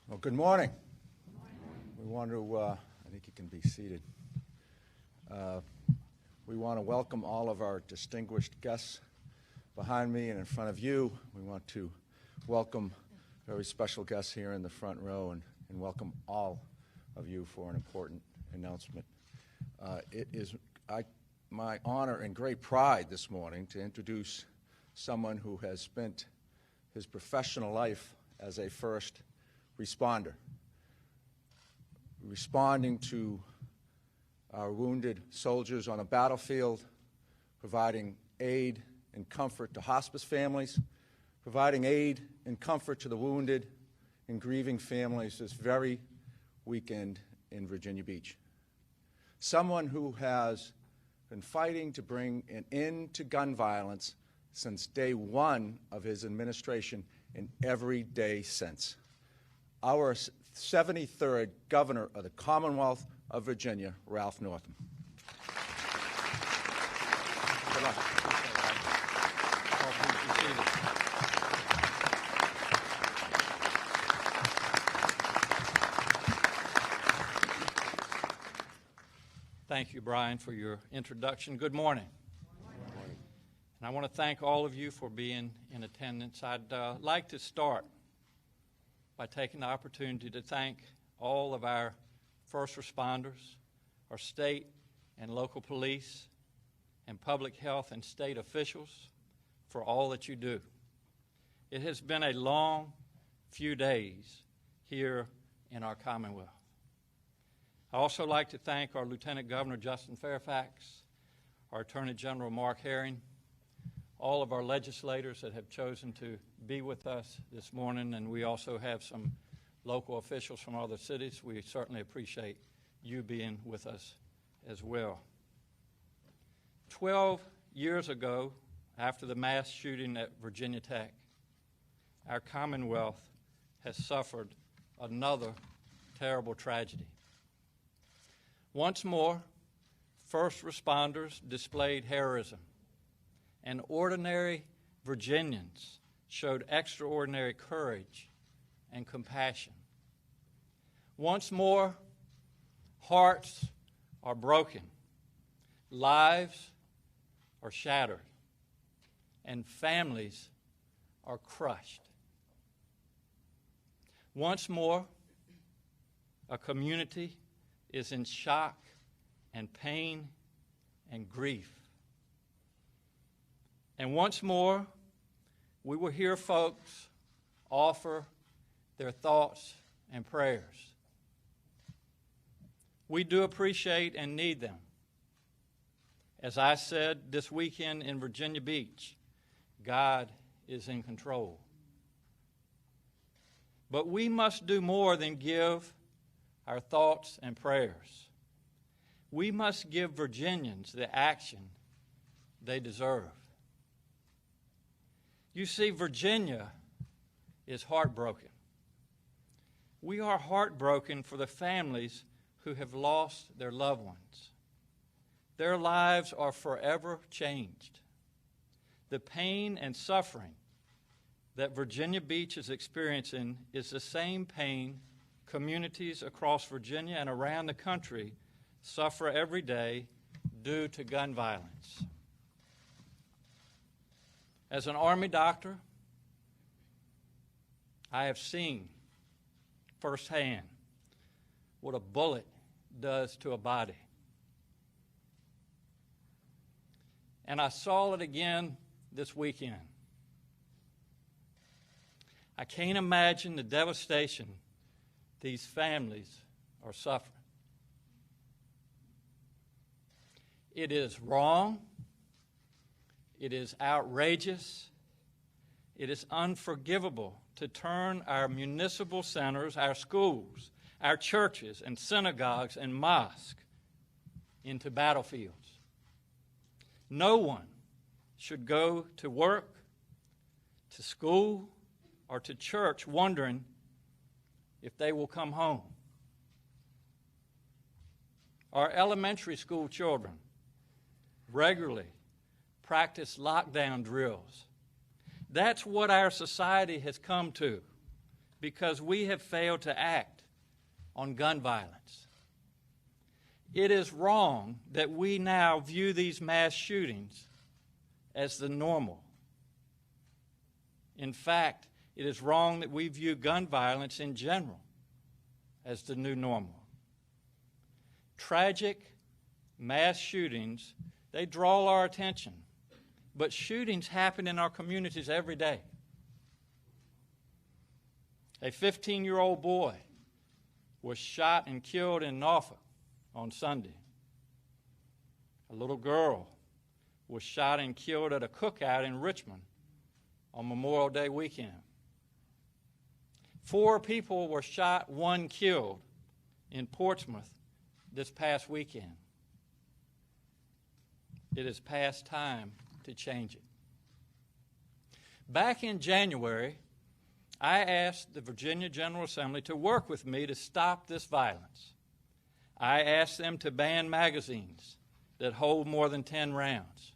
Well, good morning. We want to, I think you can be seated. We want to welcome all of our distinguished guests behind me and in front of you. We want to welcome very special guests here in the front row and welcome all of you for an important announcement. It is my honor and great pride this morning to introduce someone who has spent his professional life as a first responder, responding to our wounded soldiers on a battlefield, providing aid and comfort to hospice families, providing aid and comfort to the wounded and grieving families this very weekend in Virginia Beach. Someone who has been fighting to bring an end to gun violence since day one of his administration and every day since. Our 73rd Governor of the Commonwealth of Virginia, Ralph Northam. Good luck. Thank you, Brian, for your introduction. Good morning. Good morning. And I want to thank all of you for being in attendance. I'd like to start by taking the opportunity to thank all of our first responders, our state and local police, and public health and state officials for all that you do. It has been a long few days here in our Commonwealth. I also like to thank our Lieutenant Governor Justin Fairfax, our Attorney General Mark Herring, all of our legislators that have chosen to be with us this morning, and we also have some local officials from other cities. We certainly appreciate you being with us as well. 12 years ago, after the mass shooting at Virginia Tech, our Commonwealth has suffered another terrible tragedy. Once more, first responders displayed heroism, and ordinary Virginians showed extraordinary courage and compassion. Once more, hearts are broken, lives are shattered, and families are crushed. Once more, a community is in shock and pain and grief. And once more, we will hear folks offer their thoughts and prayers. We do appreciate and need them. As I said this weekend in Virginia Beach, God is in control. But we must do more than give our thoughts and prayers. We must give Virginians the action they deserve. You see, Virginia is heartbroken. We are heartbroken for the families who have lost their loved ones. Their lives are forever changed. The pain and suffering that Virginia Beach is experiencing is the same pain communities across Virginia and around the country suffer every day due to gun violence. As an Army doctor, I have seen firsthand what a bullet does to a body. And I saw it again this weekend. I can't imagine the devastation these families are suffering. It is wrong. It is outrageous. It is unforgivable to turn our municipal centers, our schools, our churches and synagogues and mosques into battlefields. No one should go to work, to school, or to church wondering if they will come home. Our elementary school children regularly practice lockdown drills. That's what our society has come to because we have failed to act on gun violence. It is wrong that we now view these mass shootings as the normal. In fact, it is wrong that we view gun violence in general as the new normal. Tragic mass shootings, they draw our attention, but shootings happen in our communities every day. A 15-year-old boy was shot and killed in Northam on Sunday. A little girl was shot and killed at a cookout in Richmond on Memorial Day weekend. 4 people were shot, 1 killed in Portsmouth this past weekend. It is past time to change it. Back in January, I asked the Virginia General Assembly to work with me to stop this violence. I asked them to ban magazines that hold more than 10 rounds.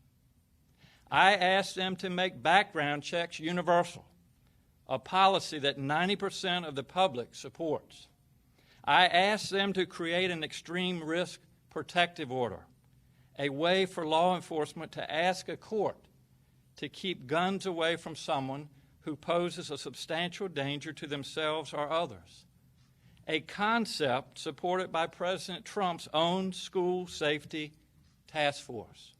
I asked them to make background checks universal, a policy that 90% of the public supports. I asked them to create an extreme risk protective order, a way for law enforcement to ask a court to keep guns away from someone who poses a substantial danger to themselves or others, a concept supported by President Trump's own school safety task force.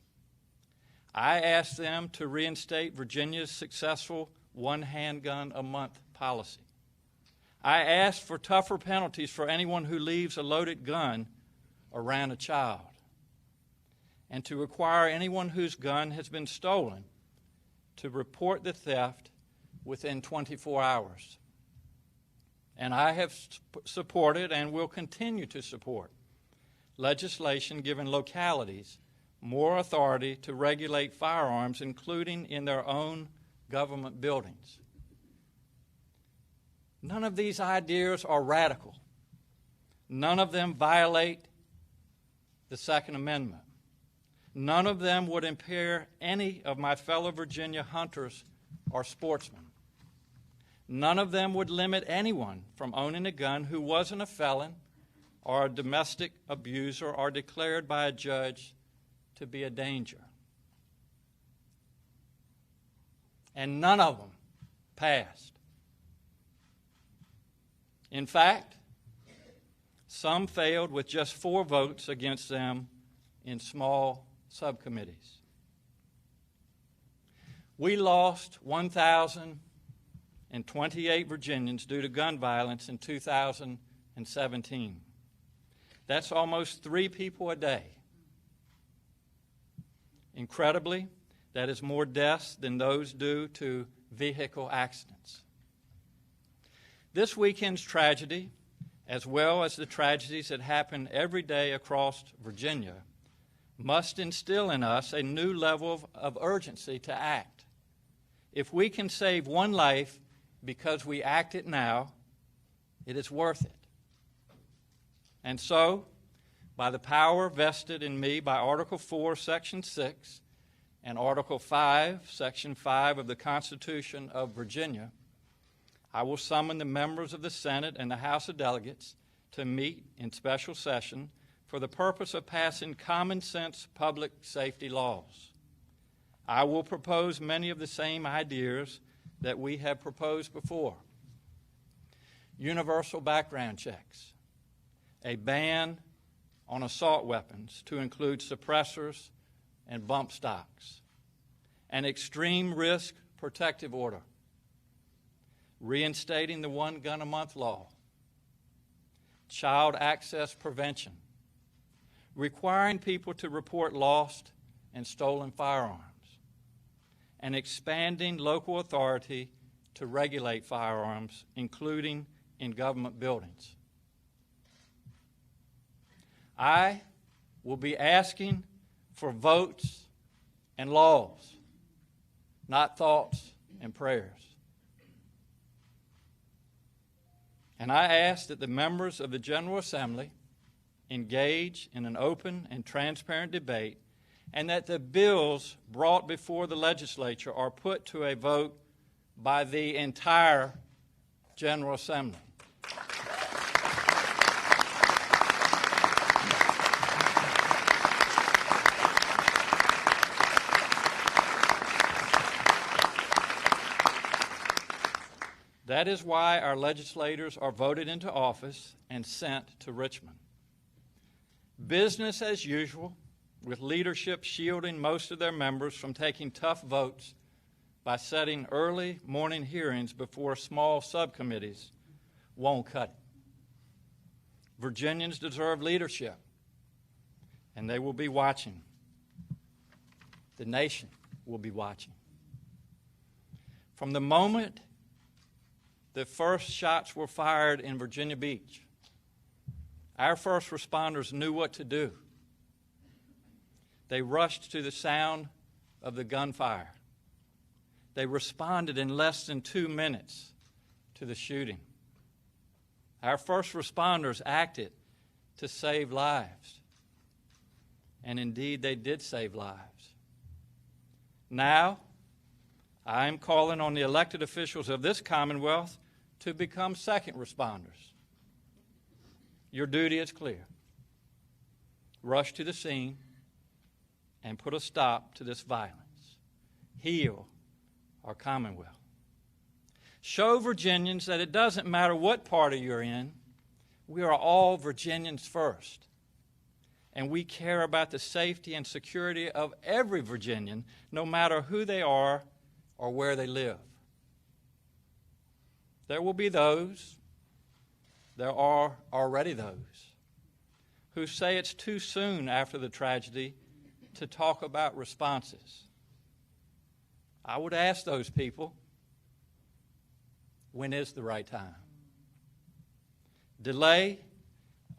I asked them to reinstate Virginia's successful 1 handgun a month policy. I asked for tougher penalties for anyone who leaves a loaded gun around a child, and to require anyone whose gun has been stolen to report the theft within 24 hours. And I have supported and will continue to support legislation giving localities more authority to regulate firearms, including in their own government buildings. None of these ideas are radical. None of them violate the Second Amendment. None of them would impair any of my fellow Virginia hunters or sportsmen. None of them would limit anyone from owning a gun who wasn't a felon or a domestic abuser or declared by a judge to be a danger. And none of them passed. In fact, some failed with just 4 votes against them in small subcommittees. We lost 1,028 Virginians due to gun violence in 2017. That's almost 3 people a day. Incredibly, that is more deaths than those due to vehicle accidents. This weekend's tragedy, as well as the tragedies that happen every day across Virginia, must instill in us a new level of urgency to act. If we can save 1 life because we act it now, it is worth it. And so, by the power vested in me by Article 4, Section 6, and Article 5, Section 5 of the Constitution of Virginia, I will summon the members of the Senate and the House of Delegates to meet in special session for the purpose of passing common sense public safety laws. I will propose many of the same ideas that we have proposed before. Universal background checks, a ban on assault weapons to include suppressors and bump stocks, an extreme risk protective order, reinstating the 1 gun a month law, child access prevention, requiring people to report lost and stolen firearms, and expanding local authority to regulate firearms, including in government buildings. I will be asking for votes and laws, not thoughts and prayers. And I ask that the members of the General Assembly engage in an open and transparent debate, and that the bills brought before the legislature are put to a vote by the entire General Assembly. That is why our legislators are voted into office and sent to Richmond. Business as usual, with leadership shielding most of their members from taking tough votes by setting early morning hearings before small subcommittees, won't cut it. Virginians deserve leadership, and they will be watching. The nation will be watching. From the moment the first shots were fired in Virginia Beach, our first responders knew what to do. They rushed to the sound of the gunfire. They responded in less than 2 minutes to the shooting. Our first responders acted to save lives. And indeed, they did save lives. Now, I am calling on the elected officials of this Commonwealth to become second responders. Your duty is clear. Rush to the scene and put a stop to this violence. Heal our Commonwealth. Show Virginians that it doesn't matter what party you're in, we are all Virginians first. And we care about the safety and security of every Virginian, no matter who they are or where they live. There will be those, there are already those, who say it's too soon after the tragedy to talk about responses. I would ask those people, when is the right time? Delay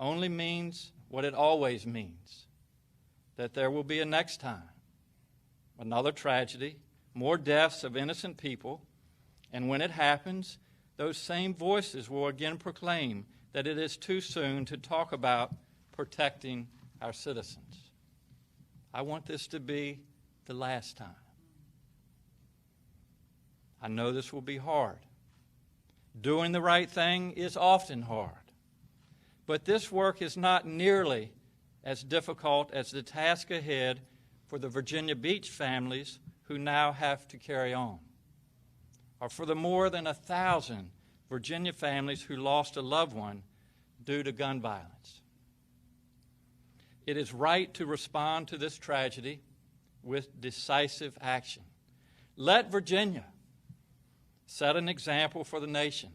only means what it always means, that there will be a next time, another tragedy, more deaths of innocent people, and when it happens, those same voices will again proclaim that it is too soon to talk about protecting our citizens. I want this to be the last time. I know this will be hard. Doing the right thing is often hard. But this work is not nearly as difficult as the task ahead for the Virginia Beach families who now have to carry on, or for the more than 1,000 Virginia families who lost a loved one due to gun violence. It is right to respond to this tragedy with decisive action. Let Virginia set an example for the nation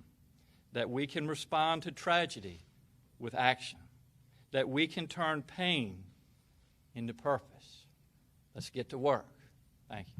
that we can respond to tragedy with action, that we can turn pain into purpose. Let's get to work. Thank you.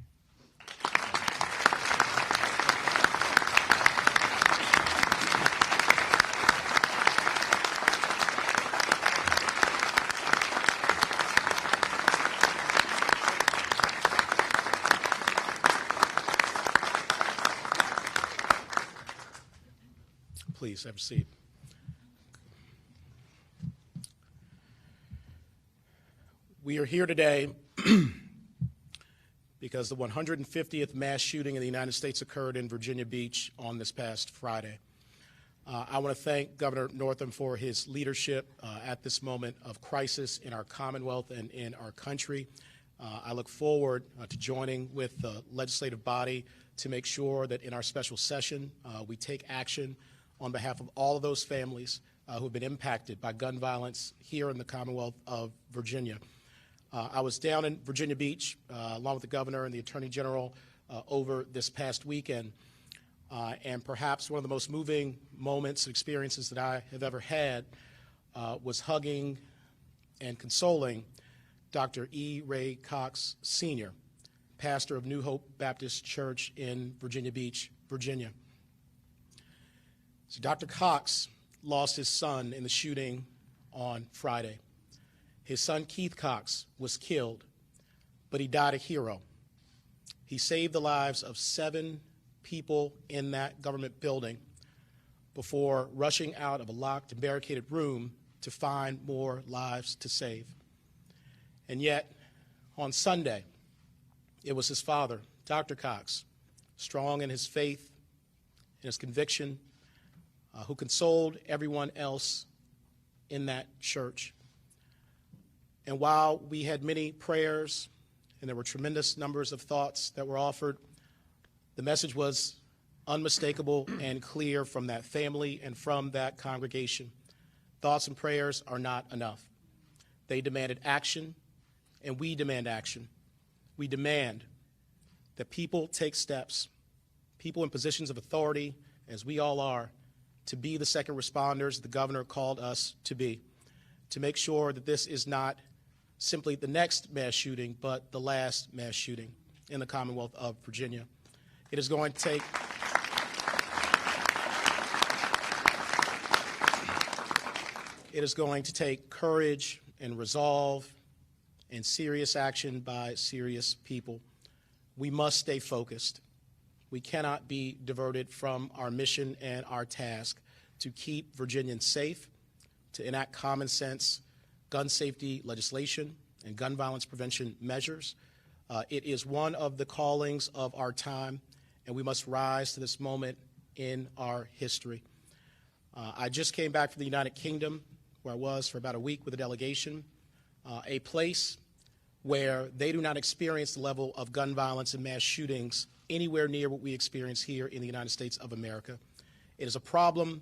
Please have a seat. We are here today because the 150th mass shooting in the United States occurred in Virginia Beach on this past Friday. I want to thank Governor Northam for his leadership at this moment of crisis in our Commonwealth and in our country. I look forward to joining with the legislative body to make sure that in our special session we take action on behalf of all of those families who have been impacted by gun violence here in the Commonwealth of Virginia. I was down in Virginia Beach along with the governor and the attorney general over this past weekend, and perhaps one of the most moving moments and experiences that I have ever had was hugging and consoling Dr. E. Ray Cox, Sr., pastor of New Hope Baptist Church in Virginia Beach, Virginia. So Dr. Cox lost his son in the shooting on Friday. His son, Keith Cox, was killed, but he died a hero. He saved the lives of 7 people in that government building before rushing out of a locked and barricaded room to find more lives to save. And yet, on Sunday, it was his father, Dr. Cox, strong in his faith and his conviction, who consoled everyone else in that church. And while we had many prayers and there were tremendous numbers of thoughts that were offered, the message was unmistakable and clear from that family and from that congregation. Thoughts and prayers are not enough. They demanded action, and we demand action. We demand that people take steps, people in positions of authority, as we all are, to be the second responders the governor called us to be, to make sure that this is not simply the next mass shooting, but the last mass shooting in the Commonwealth of Virginia. It is going to take courage and resolve and serious action by serious people. We must stay focused. We cannot be diverted from our mission and our task to keep Virginians safe, to enact common sense gun safety legislation and gun violence prevention measures. It is one of the callings of our time, and we must rise to this moment in our history. I just came back from the United Kingdom, where I was for about a week with a delegation, a place where they do not experience the level of gun violence and mass shootings anywhere near what we experience here in the United States of America. It is a problem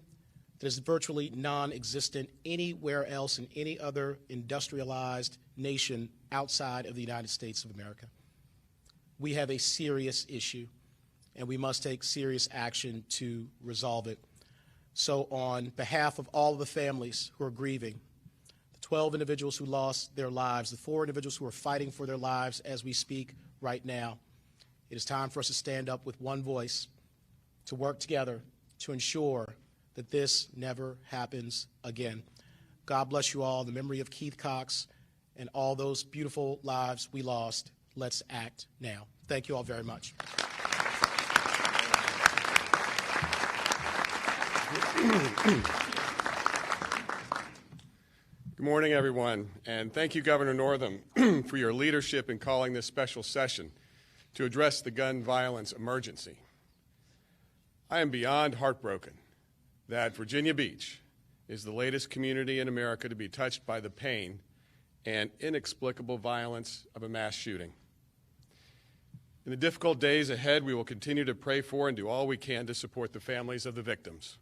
that is virtually non-existent anywhere else in any other industrialized nation outside of the United States of America. We have a serious issue, and we must take serious action to resolve it. So on behalf of all of the families who are grieving, the 12 individuals who lost their lives, the 4 individuals who are fighting for their lives as we speak right now, it is time for us to stand up with one voice, to work together to ensure that this never happens again. God bless you all. In the memory of Keith Cox and all those beautiful lives we lost, let's act now. Thank you all very much. Good morning, everyone, and thank you, Governor Northam, for your leadership in calling this special session to address the gun violence emergency. I am beyond heartbroken that Virginia Beach is the latest community in America to be touched by the pain and inexplicable violence of a mass shooting. In the difficult days ahead, we will continue to pray for and do all we can to support the families of the victims,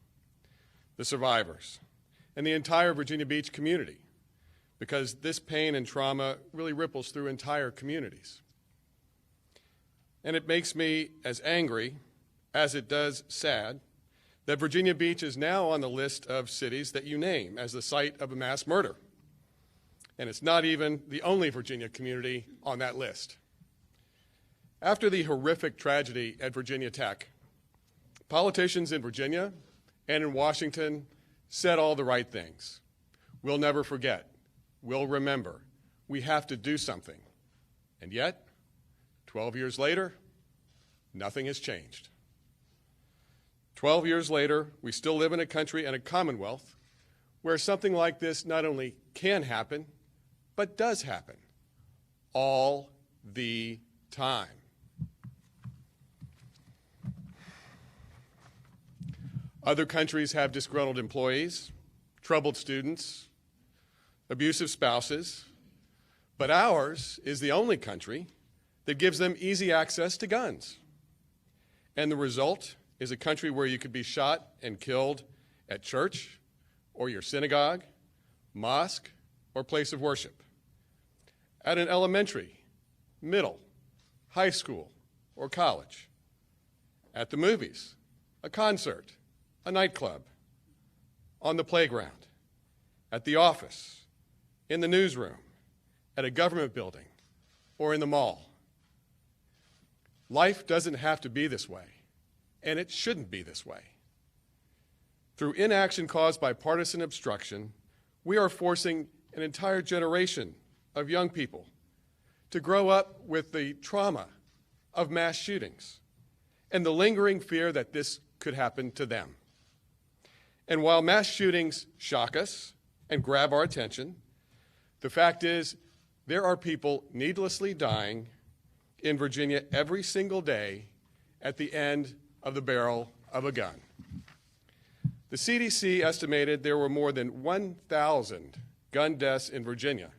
the survivors, and the entire Virginia Beach community, because this pain and trauma really ripples through entire communities. And it makes me as angry as it does sad that Virginia Beach is now on the list of cities that you name as the site of a mass murder. And it's not even the only Virginia community on that list. After the horrific tragedy at Virginia Tech, politicians in Virginia and in Washington said all the right things. We'll never forget. We'll remember. We have to do something. And yet, 12 years later, nothing has changed. 12 years later, we still live in a country and a commonwealth where something like this not only can happen, but does happen all the time. Other countries have disgruntled employees, troubled students, abusive spouses, but ours is the only country that gives them easy access to guns. And the result is a country where you could be shot and killed at church, or your synagogue, mosque, or place of worship, at an elementary, middle, high school, or college, at the movies, a concert, a nightclub, on the playground, at the office, in the newsroom, at a government building, or in the mall. Life doesn't have to be this way, and it shouldn't be this way. Through inaction caused by partisan obstruction, we are forcing an entire generation of young people to grow up with the trauma of mass shootings and the lingering fear that this could happen to them. And while mass shootings shock us and grab our attention, the fact is there are people needlessly dying in Virginia every single day at the end of the barrel of a gun. The CDC estimated there were more than 1,000 gun deaths in Virginia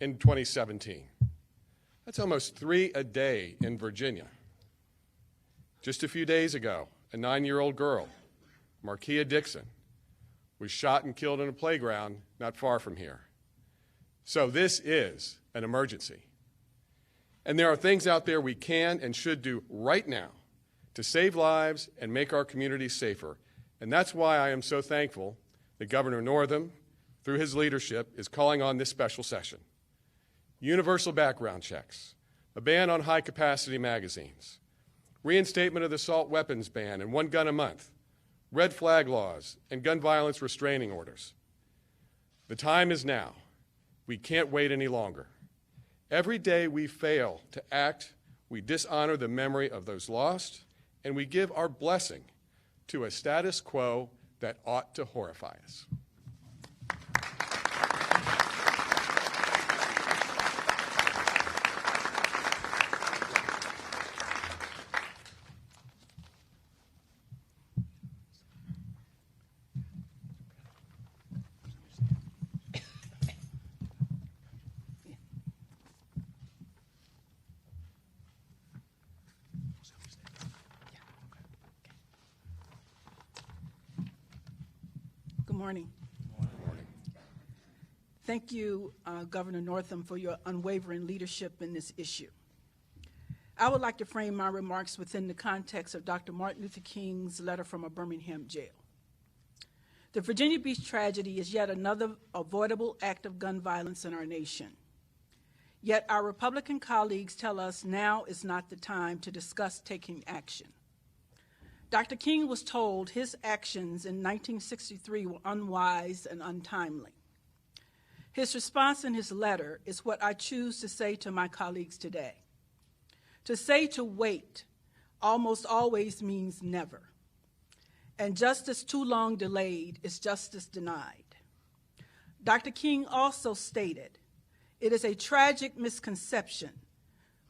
in 2017. That's almost 3 a day in Virginia. Just a few days ago, a 9-year-old girl, Markia Dixon, was shot and killed in a playground not far from here. So this is an emergency. And there are things out there we can and should do right now to save lives and make our communities safer. And that's why I am so thankful that Governor Northam, through his leadership, is calling on this special session. Universal background checks, a ban on high-capacity magazines, reinstatement of the assault weapons ban and 1 gun a month, red flag laws, and gun violence restraining orders. The time is now. We can't wait any longer. Every day we fail to act, we dishonor the memory of those lost, and we give our blessing to a status quo that ought to horrify us. Good morning. Thank you, Governor Northam, for your unwavering leadership in this issue. I would like to frame my remarks within the context of Dr. Martin Luther King's letter from a Birmingham jail. The Virginia Beach tragedy is yet another avoidable act of gun violence in our nation. Yet our Republican colleagues tell us now is not the time to discuss taking action. Dr. King was told his actions in 1963 were unwise and untimely. His response in his letter is what I choose to say to my colleagues today. To say to wait almost always means never. And justice too long delayed is justice denied. Dr. King also stated, "It is a tragic misconception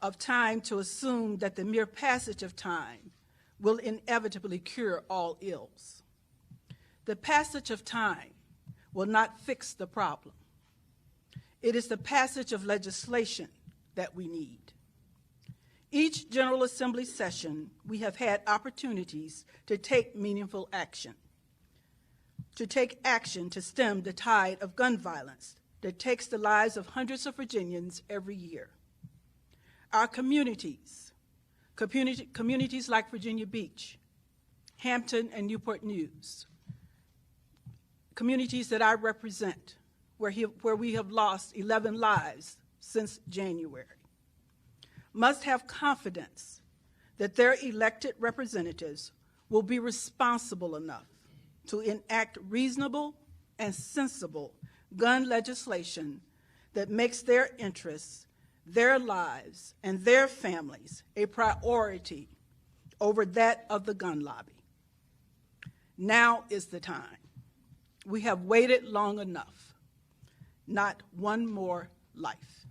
of time to assume that the mere passage of time will inevitably cure all ills. The passage of time will not fix the problem. It is the passage of legislation that we need." Each General Assembly session, we have had opportunities to take meaningful action, to take action to stem the tide of gun violence that takes the lives of hundreds of Virginians every year. Our communities like Virginia Beach, Hampton, and Newport News, communities that I represent, where we have lost 11 lives since January, must have confidence that their elected representatives will be responsible enough to enact reasonable and sensible gun legislation that makes their interests, their lives, and their families a priority over that of the gun lobby. Now is the time. We have waited long enough. Not one more life.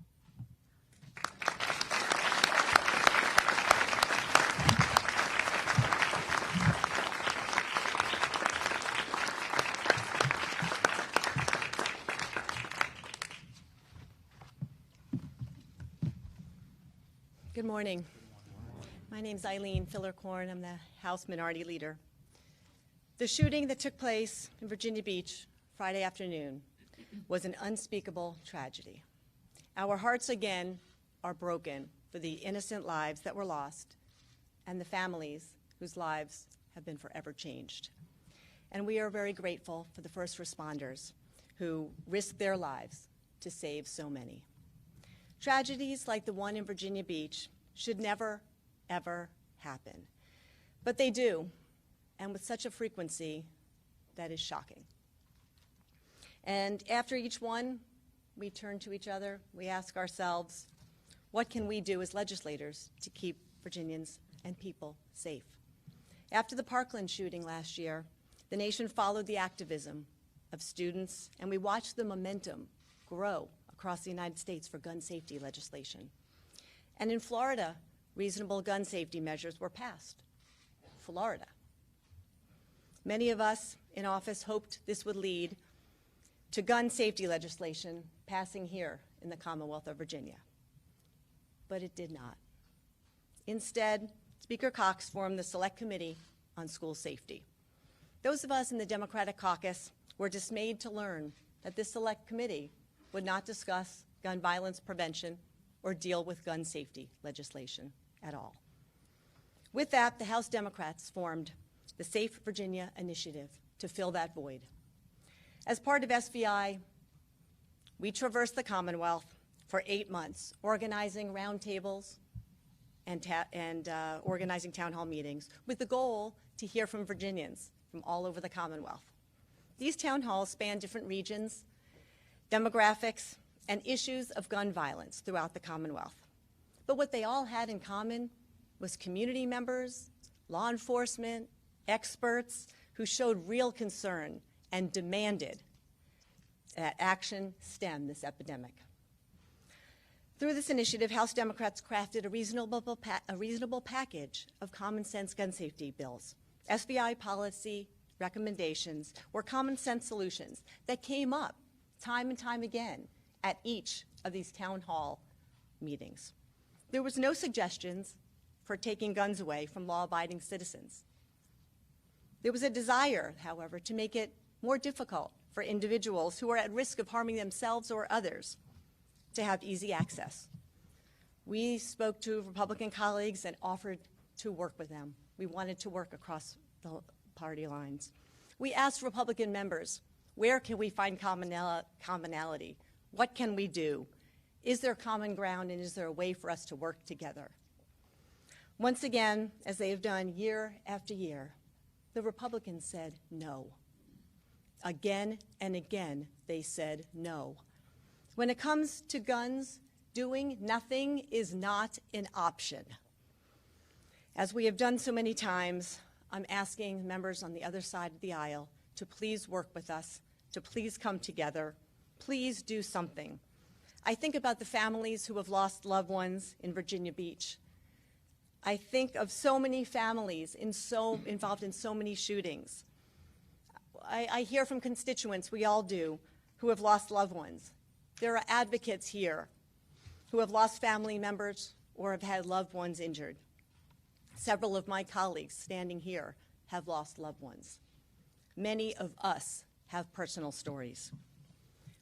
Good morning. My name is Eileen Filler-Korn. I'm the House Minority Leader. The shooting that took place in Virginia Beach Friday afternoon was an unspeakable tragedy. Our hearts again are broken for the innocent lives that were lost and the families whose lives have been forever changed. And we are very grateful for the first responders who risked their lives to save so many. Tragedies like the one in Virginia Beach should never, ever happen. But they do, and with such a frequency that is shocking. And after each one, we turn to each other, we ask ourselves, what can we do as legislators to keep Virginians and people safe? After the Parkland shooting last year, the nation followed the activism of students, and we watched the momentum grow across the United States for gun safety legislation. And in Florida, reasonable gun safety measures were passed. Florida. Many of us in office hoped this would lead to gun safety legislation passing here in the Commonwealth of Virginia. But it did not. Instead, Speaker Cox formed the Select Committee on School Safety. Those of us in the Democratic caucus were dismayed to learn that this Select Committee would not discuss gun violence prevention or deal with gun safety legislation at all. With that, the House Democrats formed the Safe Virginia Initiative to fill that void. As part of SVI, we traversed the Commonwealth for 8 months, organizing roundtables and organizing town hall meetings with the goal to hear from Virginians from all over the Commonwealth. These town halls span different regions, demographics, and issues of gun violence throughout the Commonwealth. But what they all had in common was community members, law enforcement, experts who showed real concern and demanded that action stem this epidemic. Through this initiative, House Democrats crafted a reasonable package of common sense gun safety bills. SVI policy recommendations were common sense solutions that came up time and time again at each of these town hall meetings. There was no suggestions for taking guns away from law-abiding citizens. There was a desire, however, to make it more difficult for individuals who are at risk of harming themselves or others to have easy access. We spoke to Republican colleagues and offered to work with them. We wanted to work across the party lines. We asked Republican members, where can we find commonality? What can we do? Is there common ground, and is there a way for us to work together? Once again, as they have done year after year, the Republicans said no. Again and again, they said no. When it comes to guns, doing nothing is not an option. As we have done so many times, I'm asking members on the other side of the aisle to please work with us, to please come together, please do something. I think about the families who have lost loved ones in Virginia Beach. I think of so many families involved in so many shootings. I hear from constituents, we all do, who have lost loved ones. There are advocates here who have lost family members or have had loved ones injured. Several of my colleagues standing here have lost loved ones. Many of us have personal stories.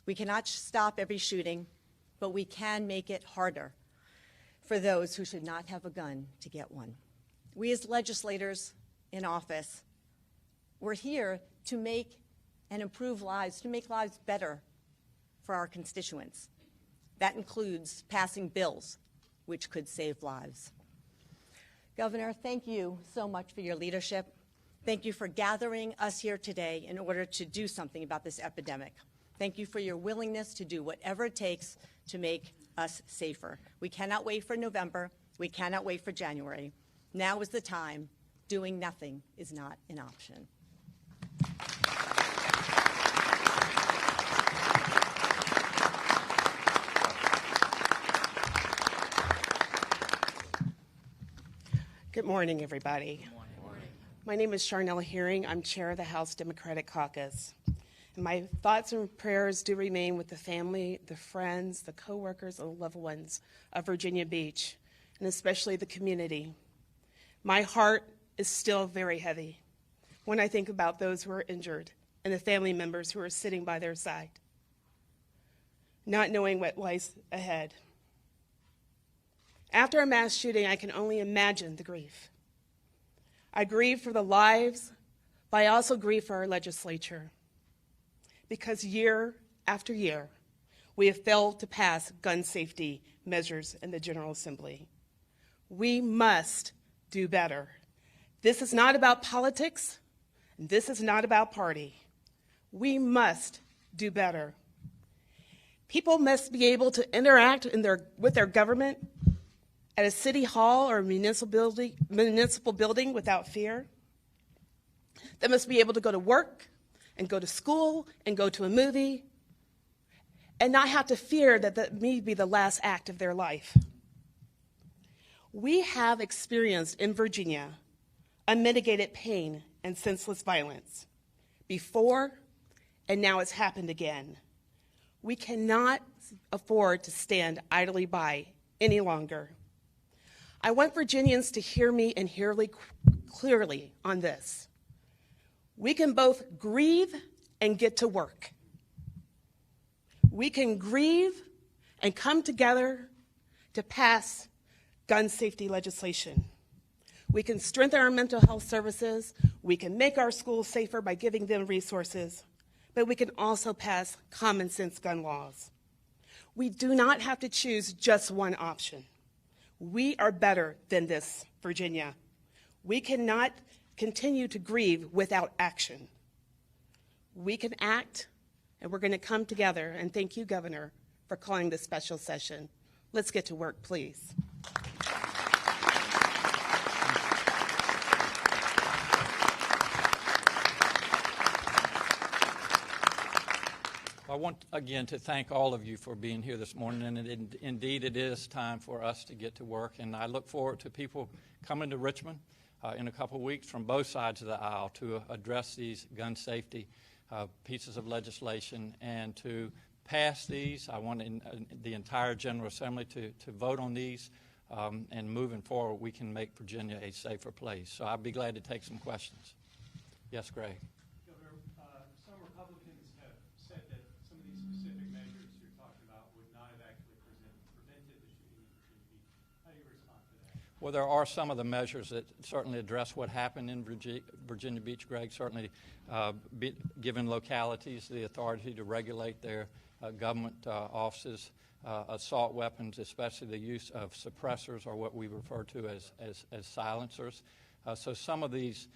We cannot stop every shooting, but we can make it harder for those who should not have a gun to get one. We as legislators in office, we're here to make and improve lives, to make lives better for our constituents. That includes passing bills which could save lives. Governor, thank you so much for your leadership. Thank you for gathering us here today in order to do something about this epidemic. Thank you for your willingness to do whatever it takes to make us safer. We cannot wait for November. We cannot wait for January. Now is the time. Doing nothing is not an option. Good morning, everybody. Good morning. My name is Charnel Herring. I'm chair of the House Democratic Caucus. And my thoughts and prayers do remain with the family, the friends, the coworkers, and the loved ones of Virginia Beach, and especially the community. My heart is still very heavy when I think about those who are injured and the family members who are sitting by their side, not knowing what lies ahead. After a mass shooting, I can only imagine the grief. I grieve for the lives, but I also grieve for our legislature, because year after year, we have failed to pass gun safety measures in the General Assembly. We must do better. This is not about politics, and this is not about party. We must do better. People must be able to interact with their government at a city hall or a municipal building without fear. They must be able to go to work and go to school and go to a movie and not have to fear that that may be the last act of their life. We have experienced in Virginia unmitigated pain and senseless violence before, and now it's happened again. We cannot afford to stand idly by any longer. I want Virginians to hear me and hear me clearly on this. We can both grieve and get to work. We can grieve and come together to pass gun safety legislation. We can strengthen our mental health services. We can make our schools safer by giving them resources. But we can also pass common sense gun laws. We do not have to choose just one option. We are better than this, Virginia. We cannot continue to grieve without action. We can act, and we're going to come together. And thank you, Governor, for calling this special session. Let's get to work, please. I want, again, to thank all of you for being here this morning, and indeed it is time for us to get to work, and I look forward to people coming to Richmond in a couple of weeks from both sides of the aisle to address these gun safety pieces of legislation and to pass these. I want the entire General Assembly to vote on these, and moving forward, we can make Virginia a safer place. So I'd be glad to take some questions. Yes, Greg. Governor, some Republicans have said that some of these specific measures you're talking about would not have actually prevented the shooting in Virginia Beach. How do you respond to that? Well, there are some of the measures that certainly address what happened in Virginia Beach, Greg, certainly giving localities the authority to regulate their government offices, assault weapons, especially the use of suppressors or what we refer to as silencers. So some of these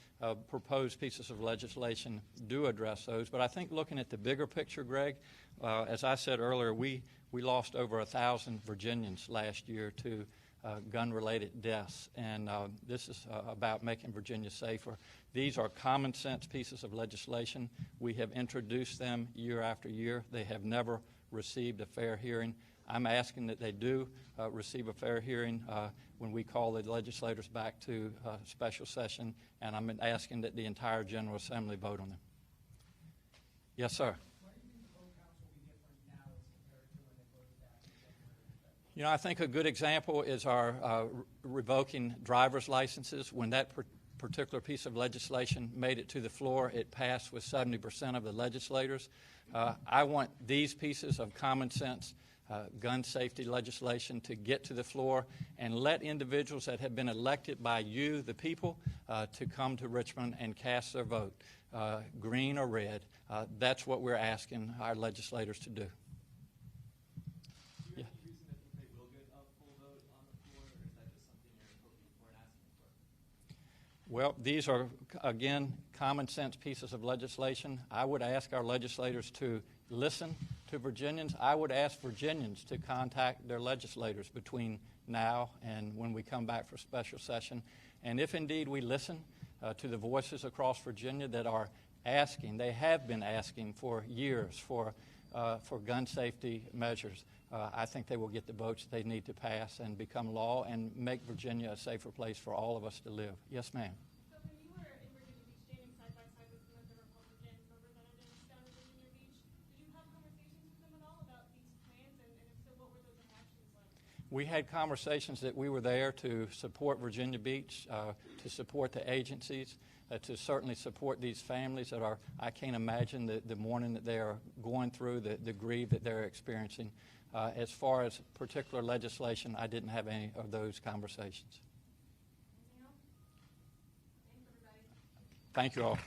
proposed pieces of legislation do address those. But I think looking at the bigger picture, Greg, as I said earlier, we lost over 1,000 Virginians last year to gun-related deaths, and this is about making Virginia safer. These are common sense pieces of legislation. We have introduced them year after year. They have never received a fair hearing. I'm asking that they do receive a fair hearing when we call the legislators back to special session, and I'm asking that the entire General Assembly vote on them. Yes, sir. You know, I think a good example is our revoking driver's licenses. When that particular piece of legislation made it to the floor, it passed with 70% of the legislators. I want these pieces of common sense gun safety legislation to get to the floor and let individuals that have been elected by you, the people, to come to Richmond and cast their vote, green or red. That's what we're asking our legislators to do. Well, these are, again, common sense pieces of legislation. I would ask our legislators to listen to Virginians. I would ask Virginians to contact their legislators between now and when we come back for special session. And if indeed we listen to the voices across Virginia that are asking, they have been asking for years for gun safety measures, I think they will get the votes they need to pass and become law and make Virginia a safer place for all of us to live. Yes, ma'am. So when you were in Virginia Beach standing side by side with some of the Republican representatives down in Virginia Beach, did you have conversations with them at all about these plans, and if so, what were those interactions like? We had conversations that we were there to support Virginia Beach, to support the agencies. to certainly support these families that are, I can't imagine the mourning that they are going through, the grief that they're experiencing. As far as particular legislation, I didn't have any of those conversations. Thank you all.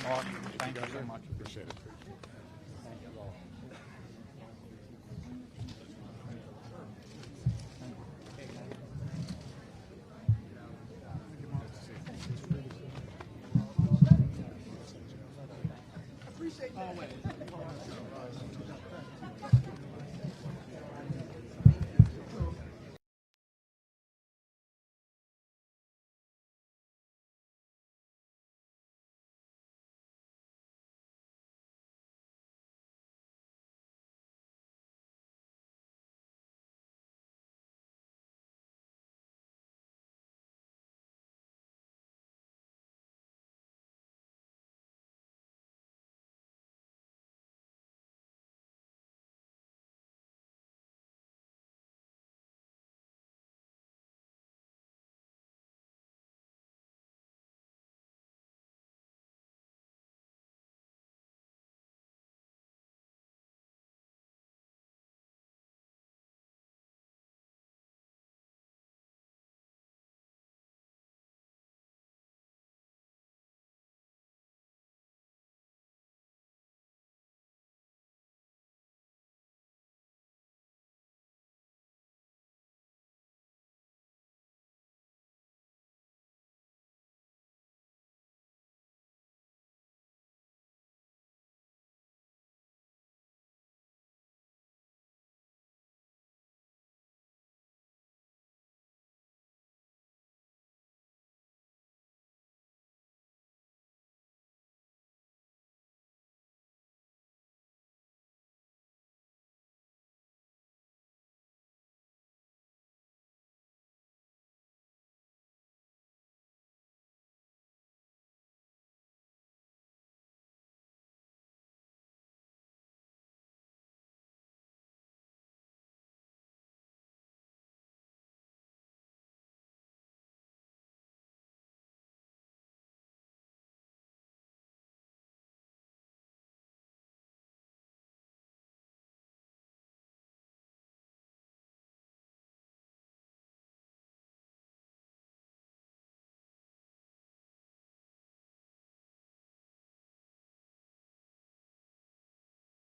Mark, thank you so much. Appreciate it. Appreciate that.